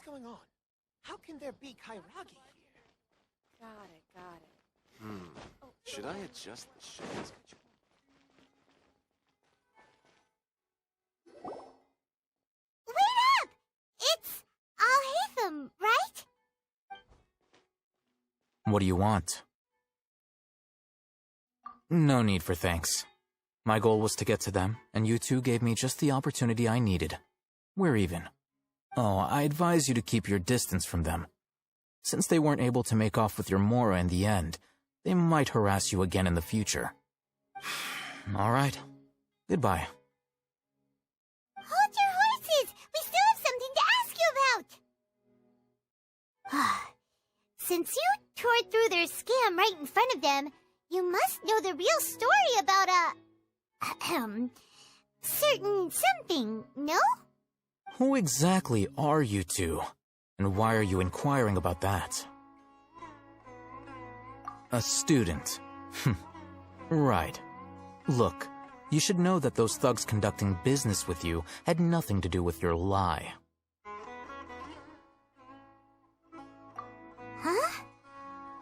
going on? How can there be Kairagi here? Got it. Should I adjust the shade schedule? Wait up! It's Al-Haytham, right? What do you want? No need for thanks. My goal was to get to them, and you two gave me just the opportunity I needed. We're even. Oh, I advise you to keep your distance from them. Since they weren't able to make off with your Mora in the end, they might harass you again in the future. All right. Goodbye. Hold your horses! We still have something to ask you about! Since you tore through their scam right in front of them, you must know the real story about certain something, no? Who exactly are you two? And why are you inquiring about that? A student. Right. Look, you should know that those thugs conducting business with you had nothing to do with your lie. Huh?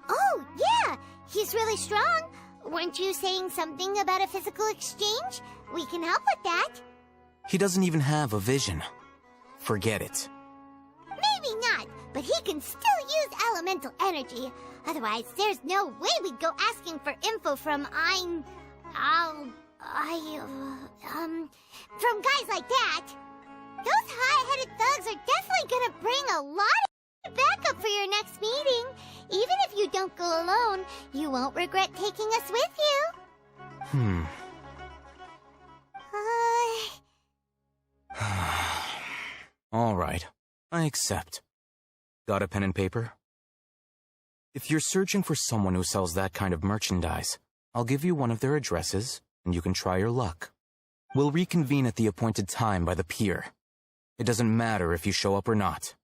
Oh, yeah! He's really strong. Weren't you saying something about a physical exchange? We can help with that. He doesn't even have a vision. Forget it. Maybe not, but he can still use elemental energy. Otherwise, there's no way we'd go asking for info from from guys like that. Those hot-headed thugs are definitely gonna bring a lot of backup for your next meeting. Even if you don't go alone, you won't regret taking us with you. All right, I accept. Got a pen and paper? If you're searching for someone who sells that kind of merchandise, I'll give you one of their addresses, and you can try your luck. We'll reconvene at the appointed time by the pier. It doesn't matter if you show up or not.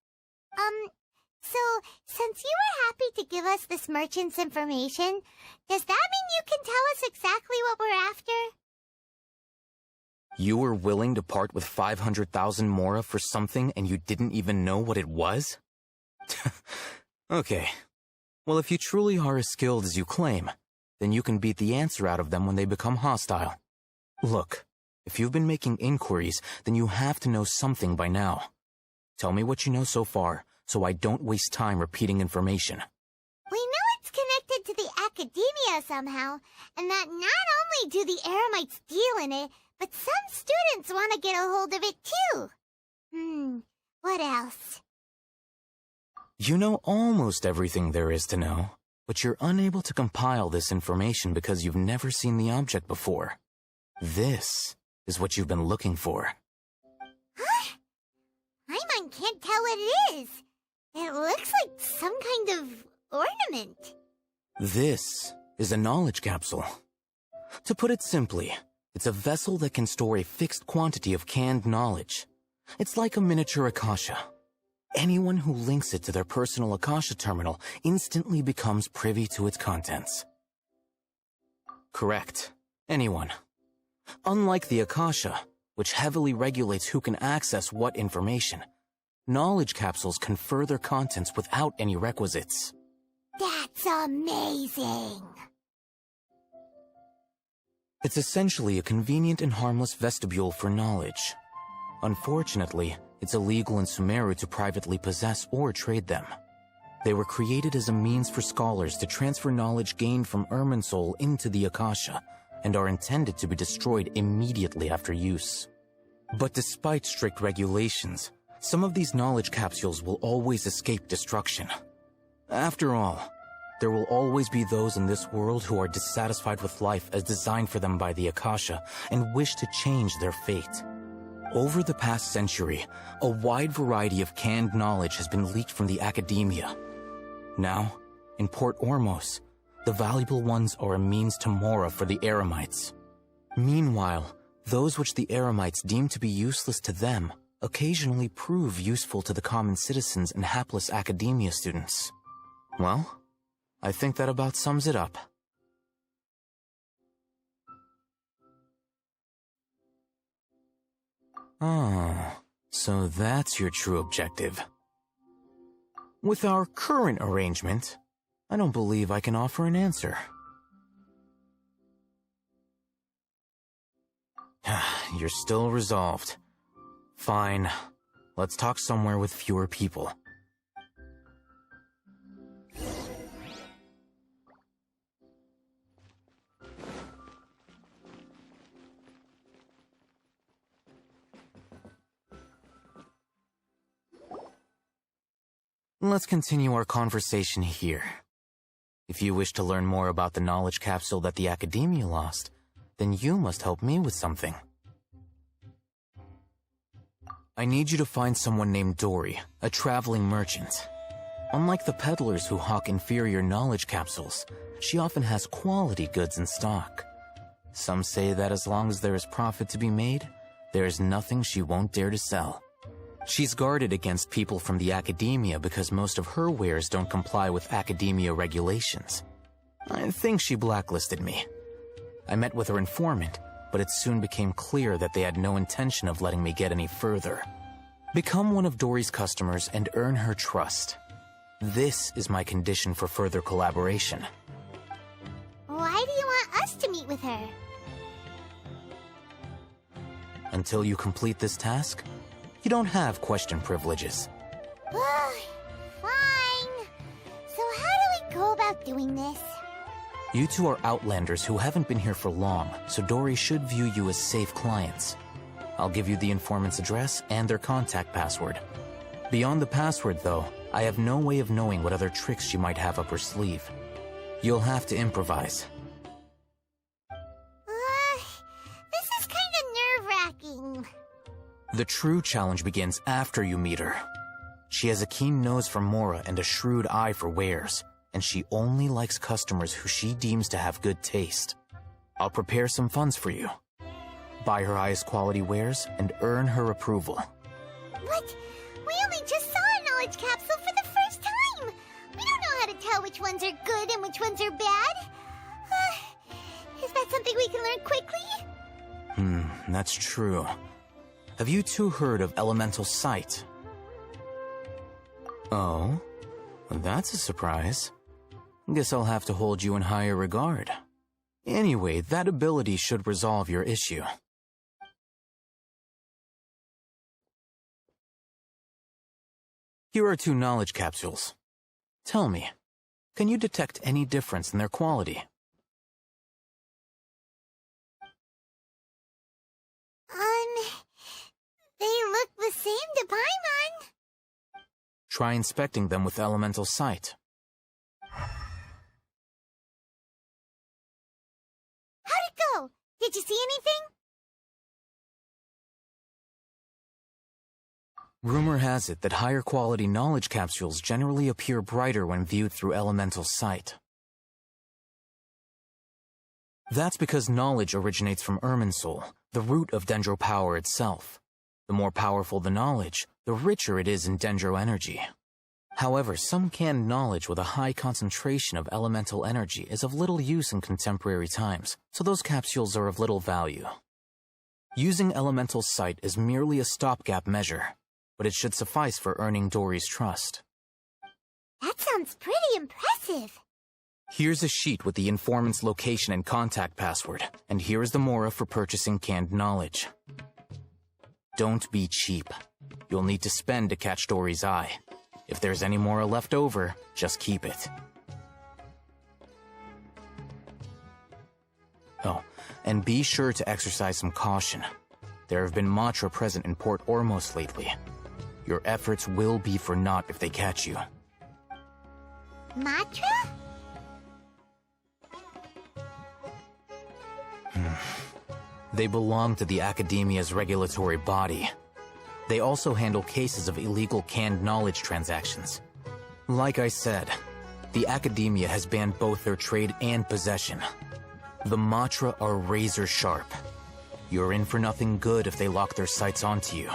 So, since you were happy to give us this merchant's information, does that mean you can tell us exactly what we're after? You were willing to part with 500,000 Mora for something and you didn't even know what it was? Okay. Well, if you truly are as skilled as you claim, then you can beat the answer out of them when they become hostile. Look, if you've been making inquiries, then you have to know something by now. Tell me what you know so far, so I don't waste time repeating information. We know it's connected to the academia somehow, and that not only do the Eremites deal in it, but some students want to get a hold of it too. What else? You know almost everything there is to know, but you're unable to compile this information because you've never seen the object before. This is what you've been looking for. Huh? Paimon can't tell what it is. It looks like some kind of ornament. This is a knowledge capsule. To put it simply, it's a vessel that can store a fixed quantity of canned knowledge. It's like a miniature Akasha. Anyone who links it to their personal Akasha terminal instantly becomes privy to its contents. Correct. Anyone. Unlike the Akasha, which heavily regulates who can access what information, knowledge capsules confer their contents without any requisites. That's amazing! It's essentially a convenient and harmless vestibule for knowledge. Unfortunately, it's illegal in Sumeru to privately possess or trade them. They were created as a means for scholars to transfer knowledge gained from Irminsul into the Akasha, and are intended to be destroyed immediately after use. But despite strict regulations, some of these knowledge capsules will always escape destruction. After all, there will always be those in this world who are dissatisfied with life as designed for them by the Akasha and wish to change their fate. Over the past century, a wide variety of canned knowledge has been leaked from the academia. Now, in Port Ormos, the valuable ones are a means to Mora for the Eremites. Meanwhile, those which the Eremites deem to be useless to them occasionally prove useful to the common citizens and hapless academia students. Well, I think that about sums it up. Ah, so that's your true objective. With our current arrangement, I don't believe I can offer an answer. You're still resolved. Fine. Let's talk somewhere with fewer people. Let's continue our conversation here. If you wish to learn more about the knowledge capsule that the Academia lost, then you must help me with something. I need you to find someone named Dory, a traveling merchant. Unlike the peddlers who hawk inferior knowledge capsules, she often has quality goods in stock. Some say that as long as there is profit to be made, there is nothing she won't dare to sell. She's guarded against people from the Academia because most of her wares don't comply with Academia regulations. I think she blacklisted me. I met with her informant, but it soon became clear that they had no intention of letting me get any further. Become one of Dory's customers and earn her trust. This is my condition for further collaboration. Why do you want us to meet with her? Until you complete this task, you don't have question privileges. Fine. So how do we go about doing this? You two are outlanders who haven't been here for long, so Dory should view you as safe clients. I'll give you the informant's address and their contact password. Beyond the password, though, I have no way of knowing what other tricks she might have up her sleeve. You'll have to improvise. This is kind of nerve-wracking. The true challenge begins after you meet her. She has a keen nose for Mora and a shrewd eye for wares, and she only likes customers who she deems to have good taste. I'll prepare some funds for you. Buy her highest quality wares and earn her approval. What? We only just saw a knowledge capsule for the first time! We don't know how to tell which ones are good and which ones are bad. Is that something we can learn quickly? That's true. Have you two heard of elemental sight? Oh? Well, that's a surprise. Guess I'll have to hold you in higher regard. Anyway, that ability should resolve your issue. Here are 2 knowledge capsules. Tell me, can you detect any difference in their quality? They look the same to Paimon. Try inspecting them with elemental sight. How'd it go? Did you see anything? Rumor has it that higher quality knowledge capsules generally appear brighter when viewed through elemental sight. That's because knowledge originates from Irminsul, the root of Dendro power itself. The more powerful the knowledge, the richer it is in Dendro energy. However, some canned knowledge with a high concentration of elemental energy is of little use in contemporary times, so those capsules are of little value. Using elemental sight is merely a stopgap measure, but it should suffice for earning Dory's trust. That sounds pretty impressive. Here's a sheet with the informant's location and contact password, and here's the Mora for purchasing canned knowledge. Don't be cheap. You'll need to spend to catch Dory's eye. If there's any Mora left over, just keep it. Oh, and be sure to exercise some caution. There have been Matra present in Port Ormos lately. Your efforts will be for naught if they catch you. Matra? They belong to the Academia's regulatory body. They also handle cases of illegal canned knowledge transactions. Like I said, the Academia has banned both their trade and possession. The Matra are razor sharp. You're in for nothing good if they lock their sights onto you.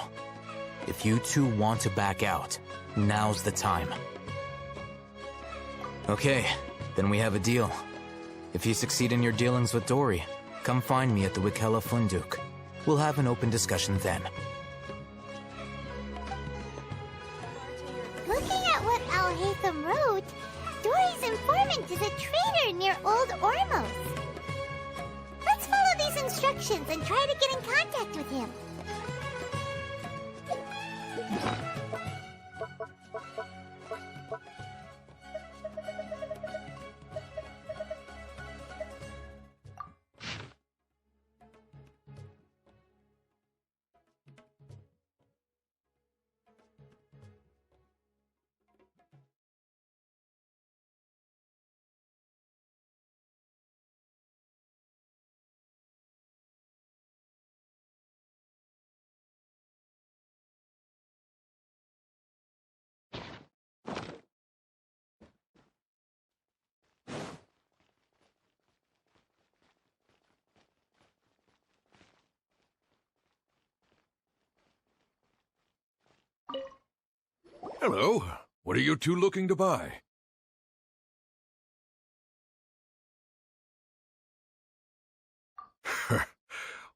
If you two want to back out, now's the time. Okay, then we have a deal. If you succeed in your dealings with Dory, come find me at the Wikela Funduk. We'll have an open discussion then. Looking at what Alhaitham wrote, Dory's informant is a trader near Old Ormos. Let's follow these instructions and try to get in contact with him. Hello. What are you two looking to buy?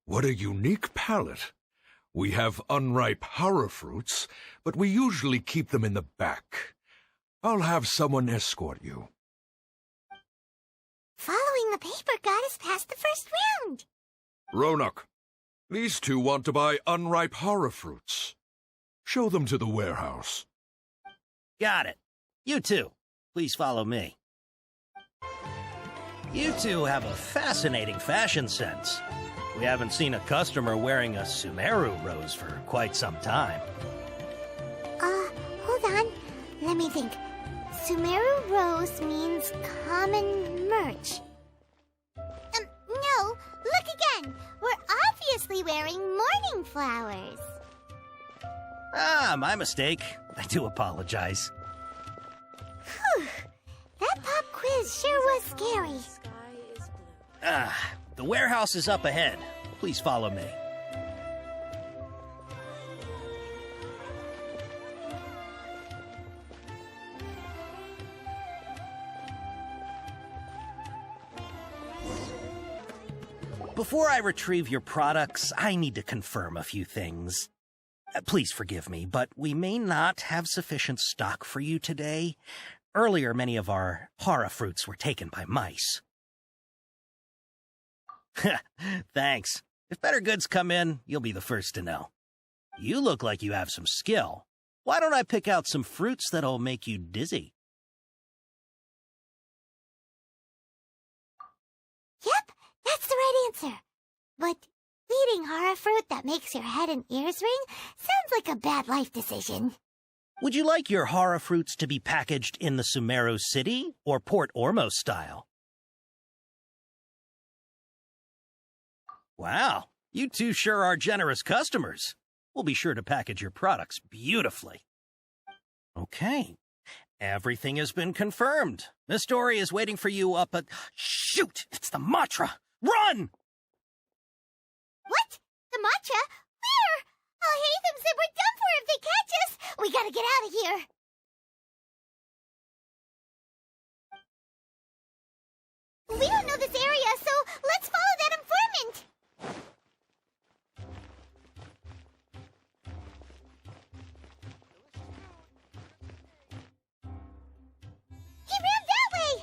What a unique palette. We have unripe horror fruits, but we usually keep them in the back. I'll have someone escort you. Following the paper got us past the first round. Ronak, these two want to buy unripe horror fruits. Show them to the warehouse. Got it. You two, please follow me. You two have a fascinating fashion sense. We haven't seen a customer wearing a Sumeru rose for quite some time. Hold on. Let me think. Sumeru rose means common merch. No. Look again. We're obviously wearing morning flowers. Ah, my mistake. I do apologize. Whew. That pop quiz sure was scary. Sky is blue. Ah, the warehouse is up ahead. Please follow me. Before I retrieve your products, I need to confirm a few things. Please forgive me, but we may not have sufficient stock for you today. Earlier, many of our hara fruits were taken by mice. Thanks. If better goods come in, you'll be the first to know. You look like you have some skill. Why don't I pick out some fruits that'll make you dizzy? Yep, that's the right answer. But eating hara fruit that makes your head and ears ring sounds like a bad life decision. Would you like your hara fruits to be packaged in the Sumeru City or Port Ormos style? Wow, you two sure are generous customers. We'll be sure to package your products beautifully. Okay, everything has been confirmed. Miss Dory is waiting for you up at... Shoot, it's the Matra! Run! What? The matcha? Where? Alhaitham said we're done for if they catch us. We gotta get out of here. We don't know this area, so let's follow that informant. He ran that way.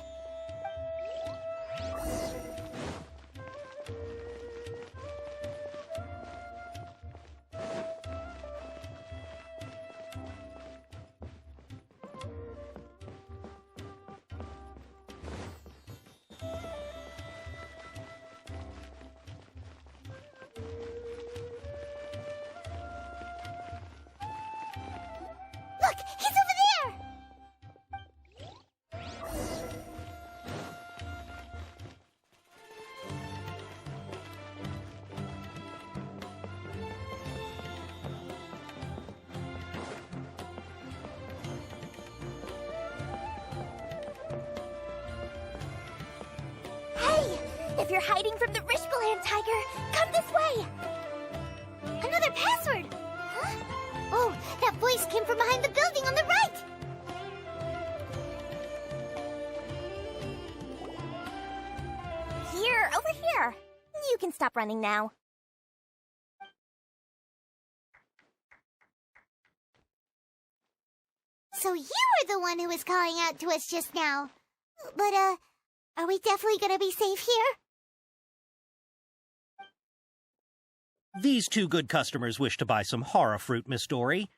Look, he's over there. Hey, if you're hiding from the Rishbaland tiger, come this way. Another password. Huh? Oh, that voice came from behind the building on the right. Here, over here. You can stop running now. So you were the one who was calling out to us just now. But, are we definitely gonna be safe here? These two good customers wish to buy some horror fruit, Miss Dory.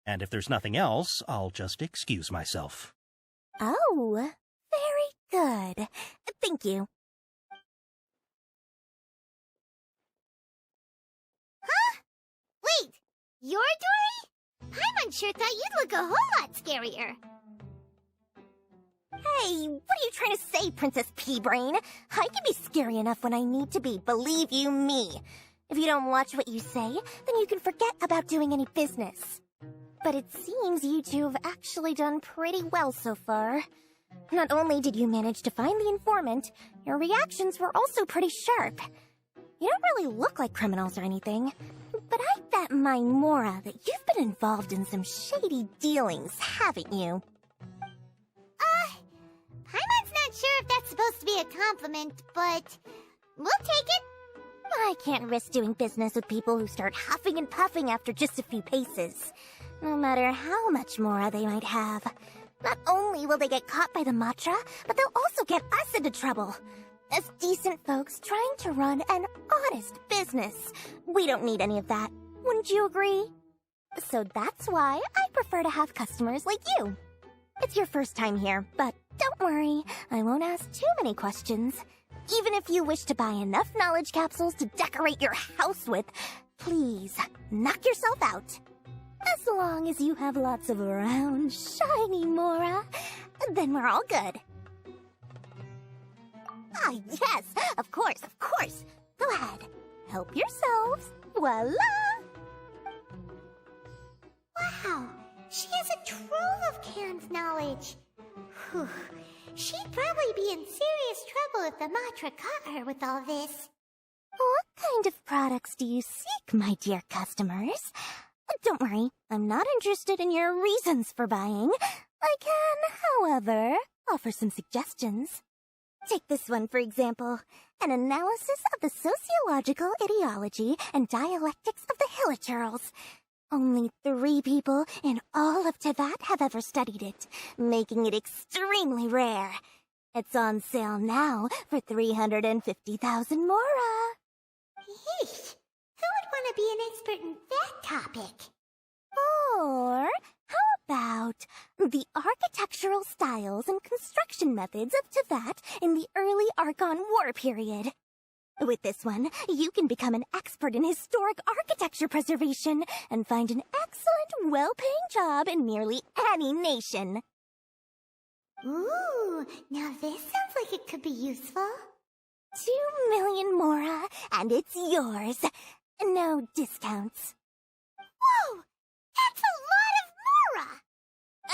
And if there's nothing else, I'll just excuse myself. Oh, very good. Thank you. Huh? Wait, you're Dory? Paimon sure thought you'd look a whole lot scarier. Hey, what are you trying to say, Princess Pea-Brain? I can be scary enough when I need to be, believe you me. If you don't watch what you say, then you can forget about doing any business. But it seems you two have actually done pretty well so far. Not only did you manage to find the informant, your reactions were also pretty sharp. You don't really look like criminals or anything, but I bet my Mora that you've been involved in some shady dealings, haven't you? Paimon's not sure if that's supposed to be a compliment, but we'll take it. I can't risk doing business with people who start huffing and puffing after just a few paces, no matter how much Mora they might have. Not only will they get caught by the Matra, but they'll also get us into trouble. As decent folks trying to run an honest business, we don't need any of that. Wouldn't you agree? So that's why I prefer to have customers like you. It's your first time here, but don't worry, I won't ask too many questions. Even if you wish to buy enough knowledge capsules to decorate your house with, please, knock yourself out. As long as you have lots of round, shiny Mora, then we're all good. Ah, yes, of course, of course. Go ahead, help yourselves. Voila! Wow, she has a trove of canned knowledge. Whew. She'd probably be in serious trouble if the Matra caught her with all this. What kind of products do you seek, my dear customers? Don't worry, I'm not interested in your reasons for buying. I can, however, offer some suggestions. Take this one, for example. An analysis of the sociological ideology and dialectics of the Hilichurls. Only 3 people in all of Teyvat have ever studied it, making it extremely rare. It's on sale now for 350,000 Mora. Yeesh, who would want to be an expert in that topic? Or how about the architectural styles and construction methods of Teyvat in the early Archon War period? With this one, you can become an expert in historic architecture preservation and find an excellent, well-paying job in nearly any nation. Ooh, now this sounds like it could be useful. 2 million Mora, and it's yours. No discounts. Whoa! That's a lot of Mora!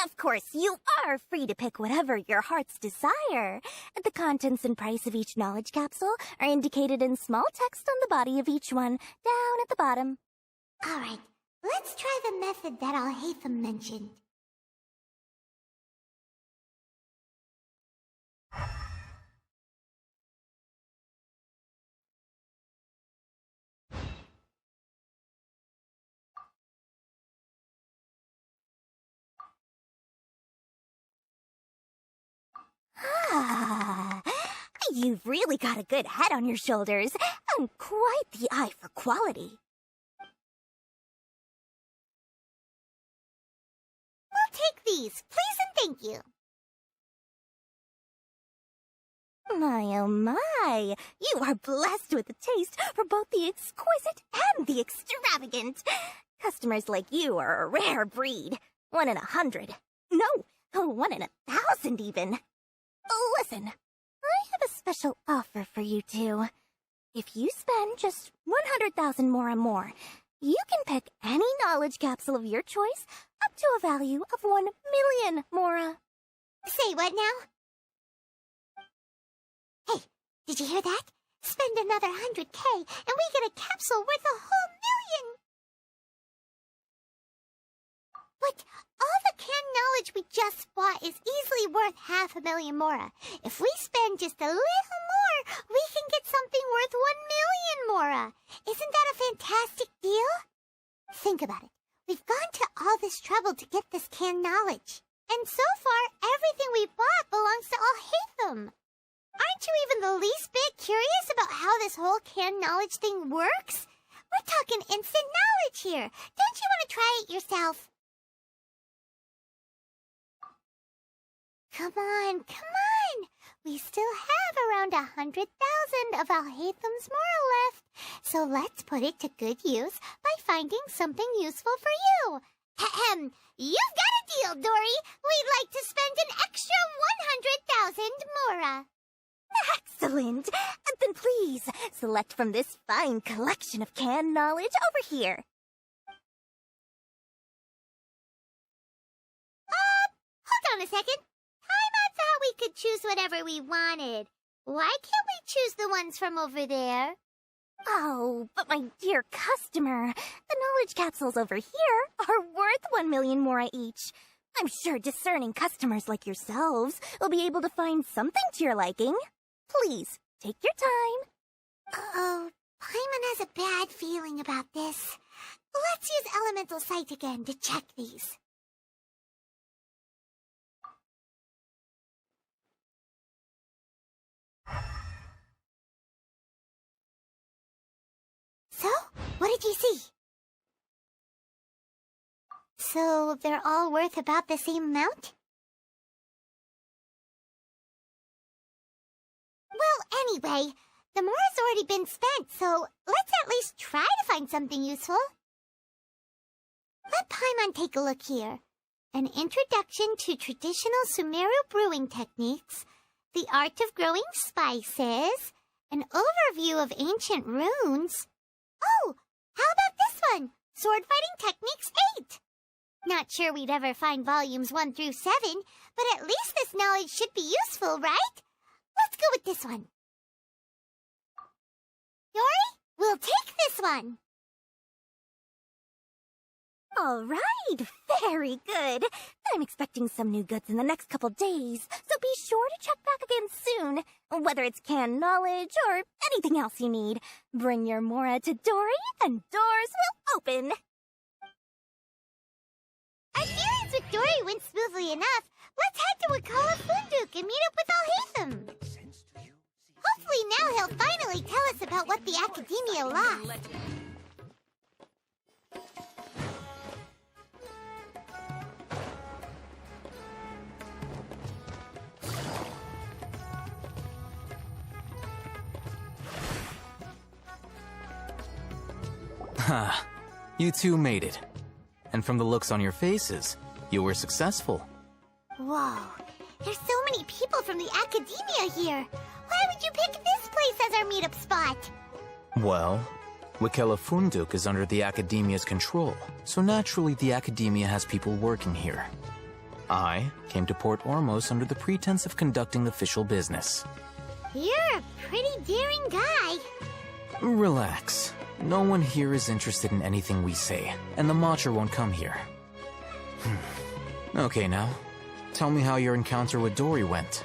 Of course, you are free to pick whatever your heart's desire. The contents and price of each knowledge capsule are indicated in small text on the body of each one, down at the bottom. Alright, let's try the method that Alhaitham mentioned. Ah, you've really got a good head on your shoulders, and quite the eye for quality. We'll take these, please and thank you. My, oh my, you are blessed with a taste for both the exquisite and the extravagant. Customers like you are a rare breed. 1 in 100. No, 1 in 1,000 even. Listen, I have a special offer for you two. If you spend just 100,000 Mora more, you can pick any knowledge capsule of your choice up to a value of 1 million Mora. Say what now? Hey, did you hear that? Spend another 100K and we get a capsule worth a whole million! But all the canned knowledge we just bought is easily worth 500,000 Mora. If we spend just a little more, we can get something worth 1 million Mora. Isn't that a fantastic deal? Think about it. We've gone to all this trouble to get this canned knowledge. And so far, everything we bought belongs to Alhaitham. Aren't you even the least bit curious about how this whole canned knowledge thing works? We're talking instant knowledge here. Don't you want to try it yourself? Come on, come on. We still have around 100,000 of Alhaitham's moral left. So let's put it to good use by finding something useful for you. Ahem. You've got a deal, Dory. We'd like to spend an extra 100,000 mora. Excellent! Then please, select from this fine collection of canned knowledge over here. Hold on a second. Paimon thought we could choose whatever we wanted. Why can't we choose the ones from over there? Oh, but my dear customer, the knowledge capsules over here are worth 1 million mora each. I'm sure discerning customers like yourselves will be able to find something to your liking. Please, take your time. Uh-oh, Paimon has a bad feeling about this. Let's use Elemental Sight again to check these. So, what did you see? So, they're all worth about the same amount? Well, anyway, the mora's already been spent, so let's at least try to find something useful. Let Paimon take a look here. An introduction to traditional Sumeru brewing techniques, the art of growing spices, an overview of ancient runes. Oh, how about this one? Sword Fighting Techniques 8. Not sure we'd ever find volumes 1 through 7, but at least this knowledge should be useful, right? Let's go with this one. Yori, we'll take this one. All right, very good. I'm expecting some new goods in the next couple days, so be sure to check back again soon. Whether it's canned knowledge or anything else you need, bring your mora to Dory and doors will open. Our dealings with Dory went smoothly enough. Let's head to Wakala Funduk and meet up with Alhaitham. Hopefully now he'll finally tell us about what the Academia lost. Ha, you two made it. And from the looks on your faces, you were successful. Whoa, there's so many people from the Academia here. Why would you pick this place as our meetup spot? Well, Wakela Funduk is under the Academia's control, so naturally the Academia has people working here. I came to Port Ormos under the pretense of conducting official business. You're a pretty daring guy. Relax. No one here is interested in anything we say, and the Matcha won't come here. Okay now, tell me how your encounter with Dory went.